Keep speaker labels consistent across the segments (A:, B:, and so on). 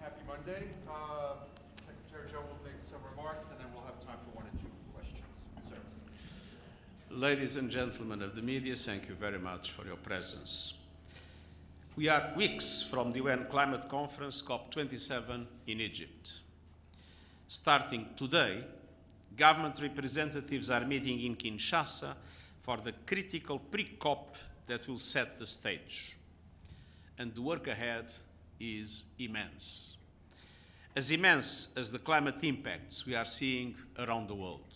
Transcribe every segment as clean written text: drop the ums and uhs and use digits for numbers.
A: Happy Monday. Secretary Joe will make some remarks and then we'll have time for 1 or 2 questions. Sir.
B: Ladies and gentlemen of the media, thank you very much for your presence. We are weeks from the UN Climate Conference COP27 in Egypt. Starting today, government representatives are meeting in Kinshasa for the critical pre-COP that will set the stage. And the work ahead is immense. As immense as the climate impacts we are seeing around the world.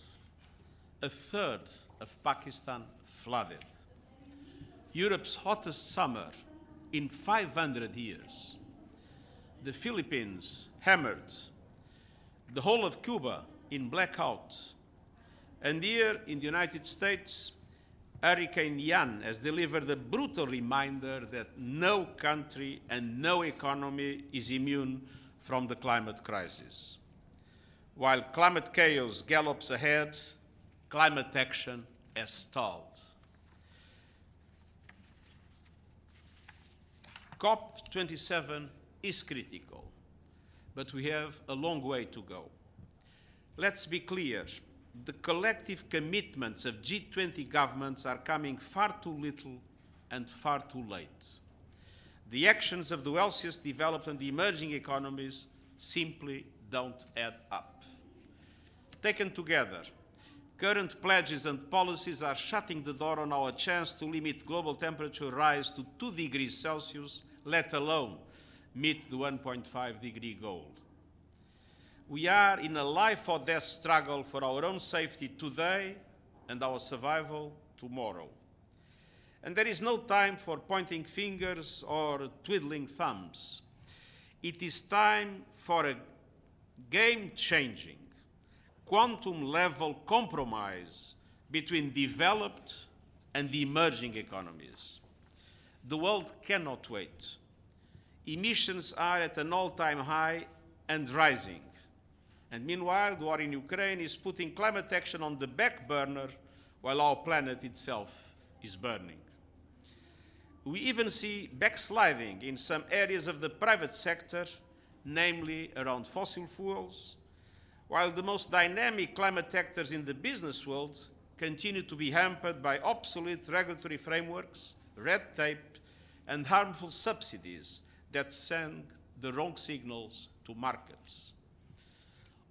B: A third of Pakistan flooded. Europe's hottest summer in 500 years. The Philippines hammered. The whole of Cuba in blackout. And here in the United States, Hurricane Ian has delivered a brutal reminder that no country and no economy is immune from the climate crisis. While climate chaos gallops ahead, climate action has stalled. COP27 is critical, but we have a long way to go. Let's be clear. The collective commitments of G20 governments are coming far too little and far too late. The actions of the wealthiest developed and the emerging economies simply don't add up. Taken together, current pledges and policies are shutting the door on our chance to limit global temperature rise to 2 degrees Celsius, let alone meet the 1.5 degree goal. We are in a life or death struggle for our own safety today and our survival tomorrow. And there is no time for pointing fingers or twiddling thumbs. It is time for a game-changing, quantum-level compromise between developed and emerging economies. The world cannot wait. Emissions are at an all-time high and rising. And meanwhile, the war in Ukraine is putting climate action on the back burner while our planet itself is burning. We even see backsliding in some areas of the private sector, namely around fossil fuels, while the most dynamic climate actors in the business world continue to be hampered by obsolete regulatory frameworks, red tape, and harmful subsidies that send the wrong signals to markets.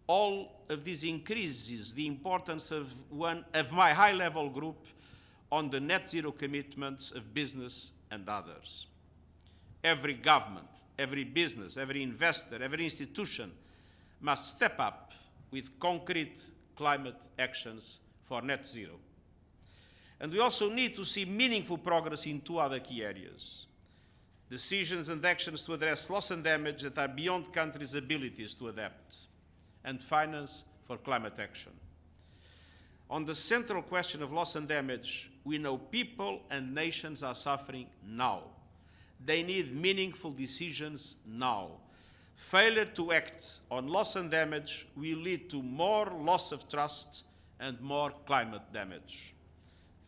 B: All of this increases the importance of one of my high-level group on the net zero commitments of business and others. Every government, every business, every investor, every institution must step up with concrete climate actions for net zero. And we also need to see meaningful progress in 2 other key areas. Decisions and actions to address loss and damage that are beyond countries' abilities to adapt, and finance for climate action. On the central question of loss and damage, we know people and nations are suffering now. They need meaningful decisions now. Failure to act on loss and damage will lead to more loss of trust and more climate damage.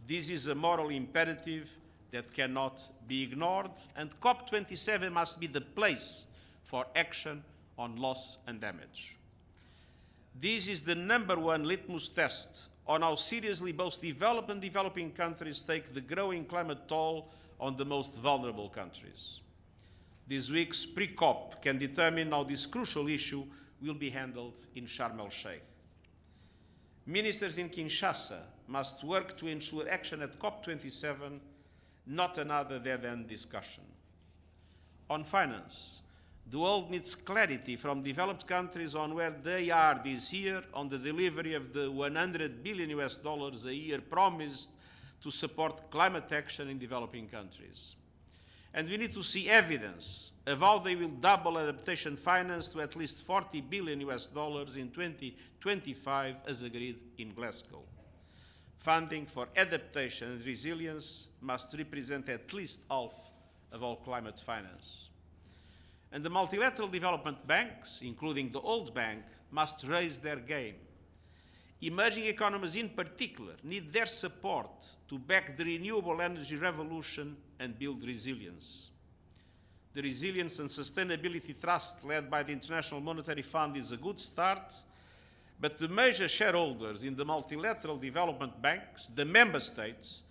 B: This is a moral imperative that cannot be ignored, and COP27 must be the place for action on loss and damage. This is the #1 litmus test on how seriously both developed and developing countries take the growing climate toll on the most vulnerable countries. This week's pre-COP can determine how this crucial issue will be handled in Sharm el-Sheikh. Ministers in Kinshasa must work to ensure action at COP27, not another dead-end discussion. On finance, the world needs clarity from developed countries on where they are this year on the delivery of the $100 billion a year promised to support climate action in developing countries. And we need to see evidence of how they will double adaptation finance to at least $40 billion in 2025 as agreed in Glasgow. Funding for adaptation and resilience must represent at least half of all climate finance. And the multilateral development banks, including the World Bank, must raise their game. Emerging economies in particular need their support to back the renewable energy revolution and build resilience. The Resilience and Sustainability Trust led by the International Monetary Fund is a good start, but the major shareholders in the multilateral development banks, the member states,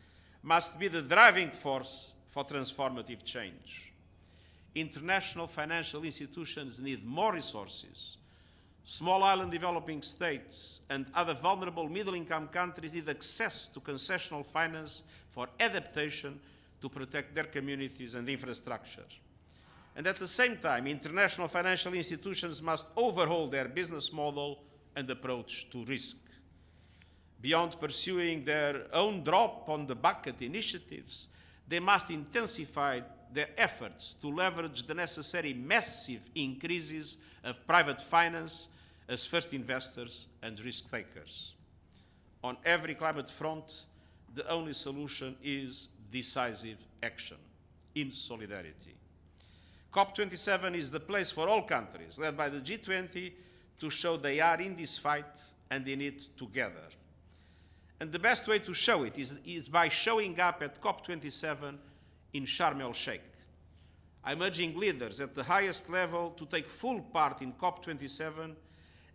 B: must be the driving force for transformative change. International financial institutions need more resources. Small island developing states and other vulnerable middle-income countries need access to concessional finance for adaptation to protect their communities and infrastructure. And at the same time, international financial institutions must overhaul their business model and approach to risk. Beyond pursuing their own drop-on-the-bucket initiatives, they must intensify their efforts to leverage the necessary massive increases of private finance as first investors and risk takers. On every climate front, the only solution is decisive action in solidarity. COP27 is the place for all countries, led by the G20, to show they are in this fight and in it together. And the best way to show it is by showing up at COP27 in Sharm el-Sheikh. I'm urging leaders at the highest level to take full part in COP27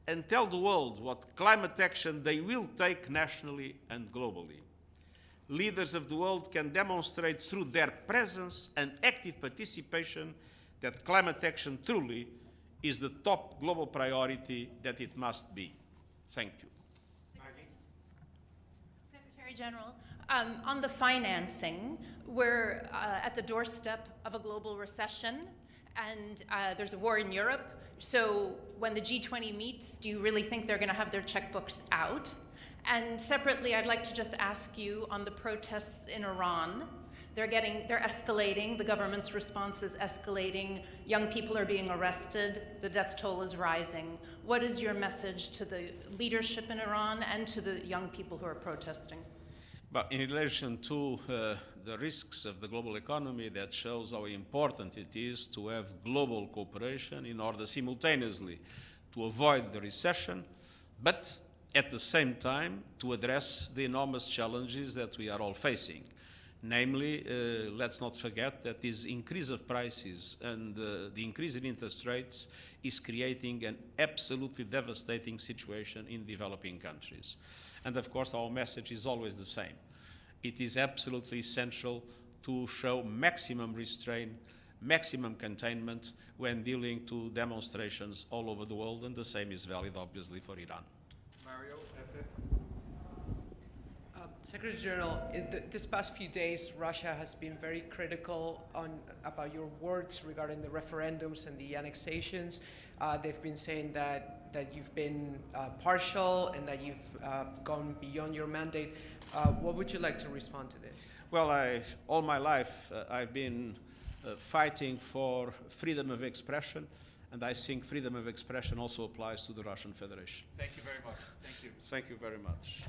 B: and tell the world what climate action they will take nationally and globally. Leaders of the world can demonstrate through their presence and active participation that climate action truly is the top global priority that it must be. Thank you.
C: Secretary General, on the financing, we're at the doorstep of a global recession, and there's a war in Europe. So when the G20 meets, do you really think they're going to have their checkbooks out? And separately, I'd like to just ask you on the protests in Iran. They're escalating. The government's response is escalating. Young people are being arrested. The death toll is rising. What is your message to the leadership in Iran and to the young people who are protesting?
B: But in relation to the risks of the global economy, that shows how important it is to have global cooperation in order simultaneously to avoid the recession, but at the same time to address the enormous challenges that we are all facing. Namely, let's not forget that this increase of prices and the increase in interest rates is creating an absolutely devastating situation in developing countries. And of course, our message is always the same. It is absolutely essential to show maximum restraint, maximum containment when dealing to demonstrations all over the world, and the same is valid, obviously, for Iran.
A: Mario, FF.
D: Secretary General, this past few days, Russia has been very critical about your words regarding the referendums and the annexations. They've been saying that you've been partial and that you've gone beyond your mandate. What would you like to respond to this?
B: Well, all my life I've been fighting for freedom of expression, and I think freedom of expression also applies to the Russian Federation.
A: Thank you very much. Thank you.
B: Thank you very much.